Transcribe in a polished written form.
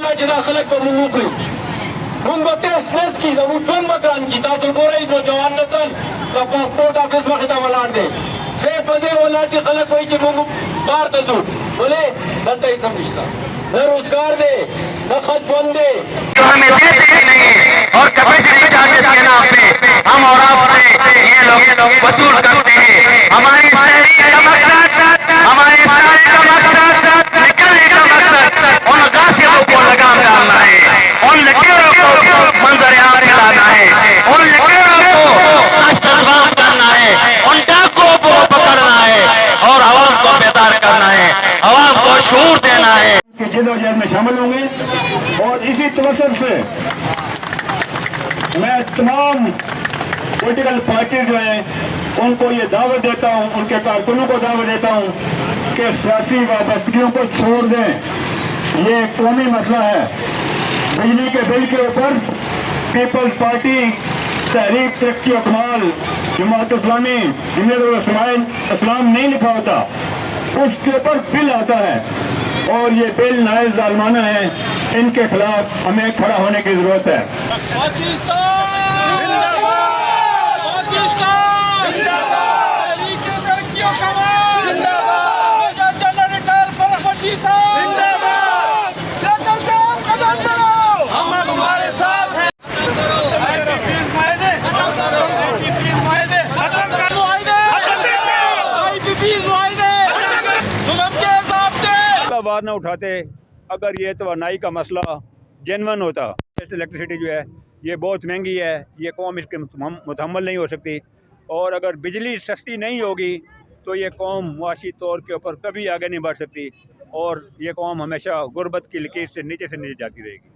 دا چې دا خلک به مونږ وخوري مونږ به تیس نس کي زموږ ژوند به ګران کي تاسو ګورئ نوجوان نسل د پاسپورټ آفس مخې ته ولاړ دی صرف په دې ولاړ دي خلک وایي چې مونږ بهر ته ځو ولې دلته هېڅ هم نشته نہ روزگار دے نہ خط ژوند دے جو ہمیں دیتے ہی نہیں اور کیپیسٹی چارجز کے نام پہ ہم اور آپ سے یہ لوگ وصول کرتے ہیں ہماری تحریک کا مقصد ہمارے ادارے کا مقصد نکلنے کا مقصد ان غاصبوں کو لگام ڈالنا ہے ان لکیروں کو منظر عام دلانا ہے ان لکیروں کو استحکام کرنا ہے ان ڈاکوں کو پکڑنا ہے اور عوام کو بیدار کرنا ہے عوام کو شعور دینا ہے کہ جدوجہد میں شامل ہوں گے اور اسی توسط سے میں تمام پولیٹیکل پارٹی جو ہیں ان کو یہ دعوت دیتا ہوں ان کے کارکنوں کو دعوت دیتا ہوں کہ سیاسی وابستگیوں کو چھوڑ دیں یہ قومی مسئلہ ہے بجلی کے بل کے اوپر پیپلز پارٹی تحریک ترقی و کمال جماعت اسلامی جمہوریت اسلام نہیں لکھا ہوتا اس کے اوپر بل آتا ہے اور یہ بل نائز ظالمانہ ہیں ان کے خلاف ہمیں کھڑا ہونے کی ضرورت ہے آواز نہ اٹھاتے اگر یہ توانائی کا مسئلہ جینون ہوتا الیکٹریسٹی جو ہے یہ بہت مہنگی ہے یہ قوم اس کے متحمل نہیں ہو سکتی اور اگر بجلی سستی نہیں ہوگی تو یہ قوم معاشی طور کے اوپر کبھی آگے نہیں بڑھ سکتی اور یہ قوم ہمیشہ غربت کی لکیر سے نیچے جاتی رہے گی.